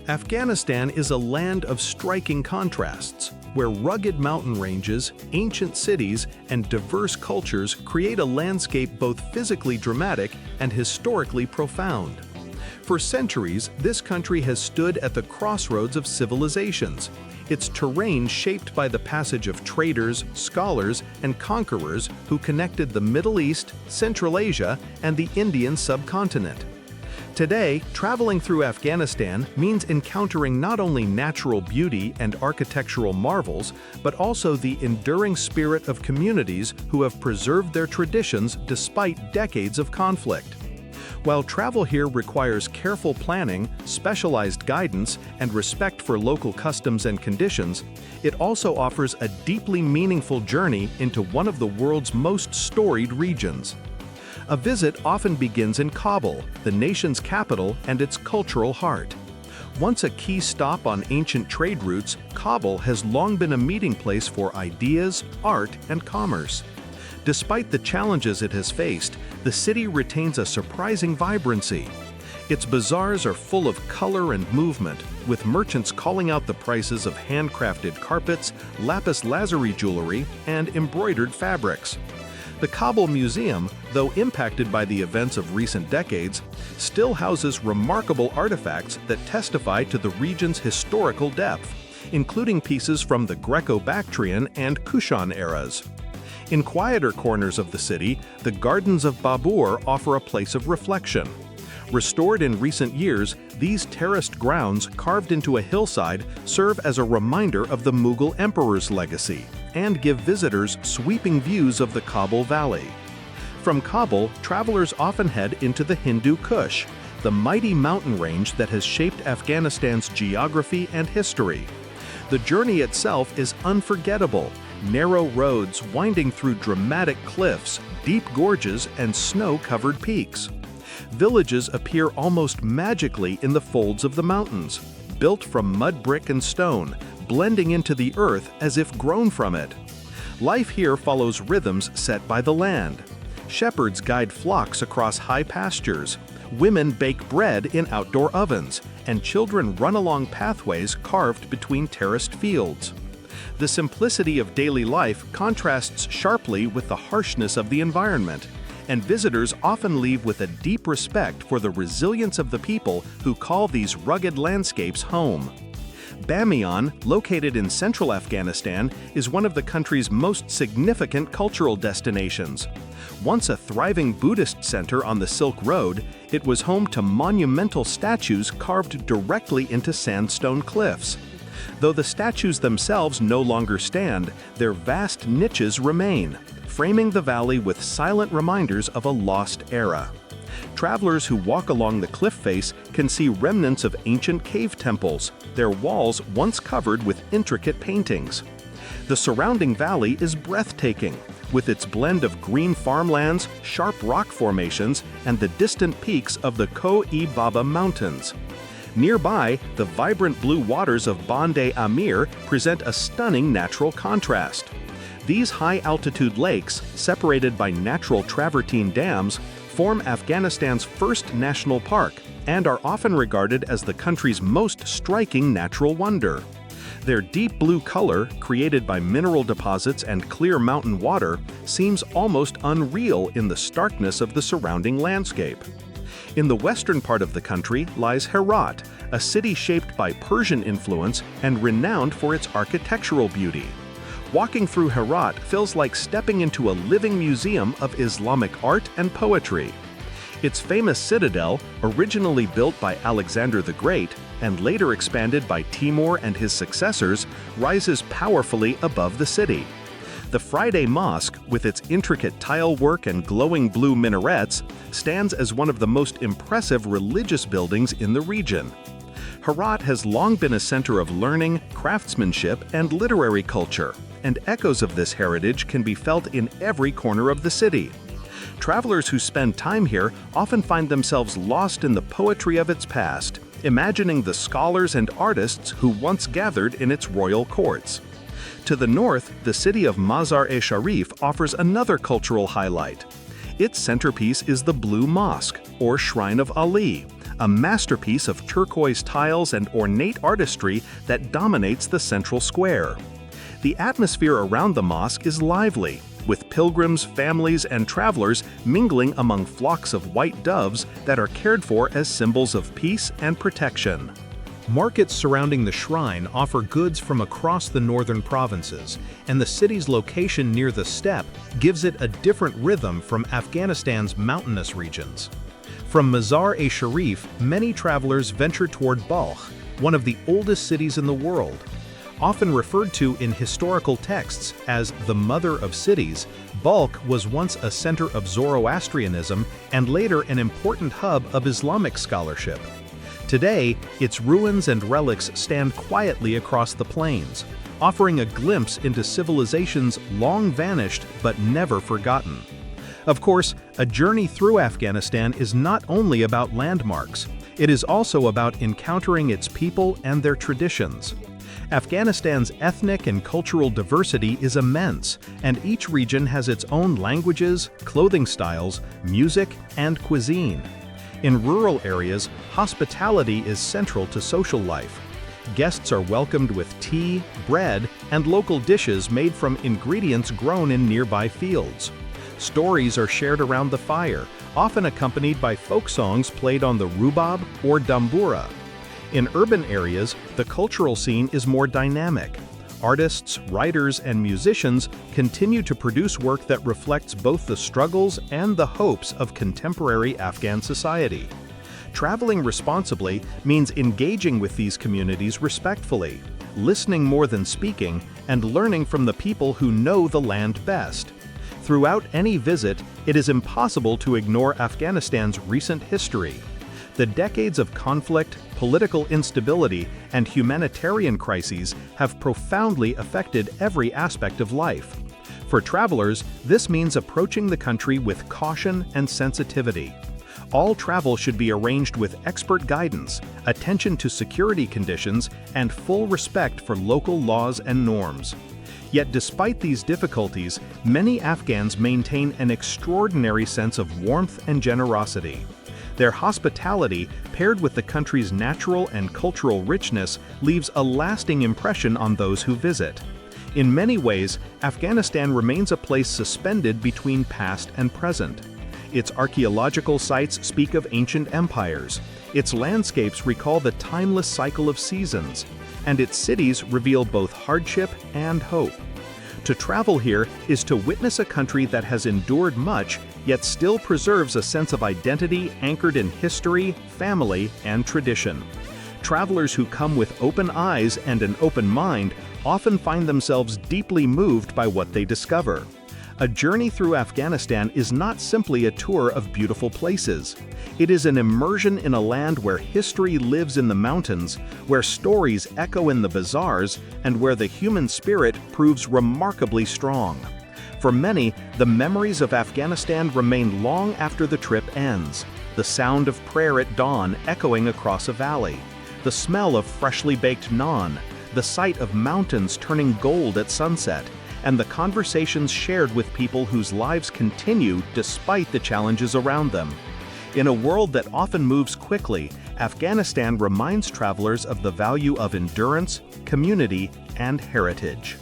Afghanistan is a land of striking contrasts, where rugged mountain ranges, ancient cities, and diverse cultures create a landscape both physically dramatic and historically profound. For centuries, this country has stood at the crossroads of civilizations, its terrain shaped by the passage of traders, scholars, and conquerors who connected the Middle East, Central Asia, and the Indian subcontinent. Today, traveling through Afghanistan means encountering not only natural beauty and architectural marvels, but also the enduring spirit of communities who have preserved their traditions despite decades of conflict. While travel here requires careful planning, specialized guidance, and respect for local customs and conditions, it also offers a deeply meaningful journey into one of the world's most storied regions. A visit often begins in Kabul, the nation's capital and its cultural heart. Once a key stop on ancient trade routes, Kabul has long been a meeting place for ideas, art, and commerce. Despite the challenges it has faced, the city retains a surprising vibrancy. Its bazaars are full of color and movement, with merchants calling out the prices of handcrafted carpets, lapis lazuli jewelry, and embroidered fabrics. The Kabul Museum, though impacted by the events of recent decades, still houses remarkable artifacts that testify to the region's historical depth, including pieces from the Greco-Bactrian and Kushan eras. In quieter corners of the city, the Gardens of Babur offer a place of reflection. Restored in recent years, these terraced grounds carved into a hillside serve as a reminder of the Mughal emperor's legacy and give visitors sweeping views of the Kabul Valley. From Kabul, travelers often head into the Hindu Kush, the mighty mountain range that has shaped Afghanistan's geography and history. The journey itself is unforgettable, narrow roads winding through dramatic cliffs, deep gorges, and snow-covered peaks. Villages appear almost magically in the folds of the mountains, built from mud brick and stone, blending into the earth as if grown from it. Life here follows rhythms set by the land. Shepherds guide flocks across high pastures, women bake bread in outdoor ovens, and children run along pathways carved between terraced fields. The simplicity of daily life contrasts sharply with the harshness of the environment, and visitors often leave with a deep respect for the resilience of the people who call these rugged landscapes home. Bamiyan, located in central Afghanistan, is one of the country's most significant cultural destinations. Once a thriving Buddhist center on the Silk Road, it was home to monumental statues carved directly into sandstone cliffs. Though the statues themselves no longer stand, their vast niches remain, framing the valley with silent reminders of a lost era. Travelers who walk along the cliff face can see remnants of ancient cave temples, their walls once covered with intricate paintings. The surrounding valley is breathtaking, with its blend of green farmlands, sharp rock formations, and the distant peaks of the Ko-e-Baba Mountains. Nearby, the vibrant blue waters of Band-e-Amir present a stunning natural contrast. These high-altitude lakes, separated by natural travertine dams, form Afghanistan's first national park and are often regarded as the country's most striking natural wonder. Their deep blue color, created by mineral deposits and clear mountain water, seems almost unreal in the starkness of the surrounding landscape. In the western part of the country lies Herat, a city shaped by Persian influence and renowned for its architectural beauty. Walking through Herat feels like stepping into a living museum of Islamic art and poetry. Its famous citadel, originally built by Alexander the Great and later expanded by Timur and his successors, rises powerfully above the city. The Friday Mosque, with its intricate tile work and glowing blue minarets, stands as one of the most impressive religious buildings in the region. Herat has long been a center of learning, craftsmanship, and literary culture, and echoes of this heritage can be felt in every corner of the city. Travelers who spend time here often find themselves lost in the poetry of its past, imagining the scholars and artists who once gathered in its royal courts. To the north, the city of Mazar-e-Sharif offers another cultural highlight. Its centerpiece is the Blue Mosque, or Shrine of Ali, a masterpiece of turquoise tiles and ornate artistry that dominates the central square. The atmosphere around the mosque is lively, with pilgrims, families, and travelers mingling among flocks of white doves that are cared for as symbols of peace and protection. Markets surrounding the shrine offer goods from across the northern provinces, and the city's location near the steppe gives it a different rhythm from Afghanistan's mountainous regions. From Mazar-e-Sharif, many travelers venture toward Balkh, one of the oldest cities in the world. Often referred to in historical texts as the Mother of Cities, Balkh was once a center of Zoroastrianism and later an important hub of Islamic scholarship. Today, its ruins and relics stand quietly across the plains, offering a glimpse into civilizations long vanished but never forgotten. Of course, a journey through Afghanistan is not only about landmarks, it is also about encountering its people and their traditions. Afghanistan's ethnic and cultural diversity is immense, and each region has its own languages, clothing styles, music, and cuisine. In rural areas, hospitality is central to social life. Guests are welcomed with tea, bread, and local dishes made from ingredients grown in nearby fields. Stories are shared around the fire, often accompanied by folk songs played on the rubab or dambura. In urban areas, the cultural scene is more dynamic. Artists, writers, and musicians continue to produce work that reflects both the struggles and the hopes of contemporary Afghan society. Traveling responsibly means engaging with these communities respectfully, listening more than speaking, and learning from the people who know the land best. Throughout any visit, it is impossible to ignore Afghanistan's recent history. The decades of conflict, political instability, and humanitarian crises have profoundly affected every aspect of life. For travelers, this means approaching the country with caution and sensitivity. All travel should be arranged with expert guidance, attention to security conditions, and full respect for local laws and norms. Yet despite these difficulties, many Afghans maintain an extraordinary sense of warmth and generosity. Their hospitality, paired with the country's natural and cultural richness, leaves a lasting impression on those who visit. In many ways, Afghanistan remains a place suspended between past and present. Its archaeological sites speak of ancient empires, its landscapes recall the timeless cycle of seasons, and its cities reveal both hardship and hope. To travel here is to witness a country that has endured much, yet still preserves a sense of identity anchored in history, family, and tradition. Travelers who come with open eyes and an open mind often find themselves deeply moved by what they discover. A journey through Afghanistan is not simply a tour of beautiful places. It is an immersion in a land where history lives in the mountains, where stories echo in the bazaars, and where the human spirit proves remarkably strong. For many, the memories of Afghanistan remain long after the trip ends. The sound of prayer at dawn echoing across a valley, the smell of freshly baked naan, the sight of mountains turning gold at sunset, and the conversations shared with people whose lives continue despite the challenges around them. In a world that often moves quickly, Afghanistan reminds travelers of the value of endurance, community, and heritage.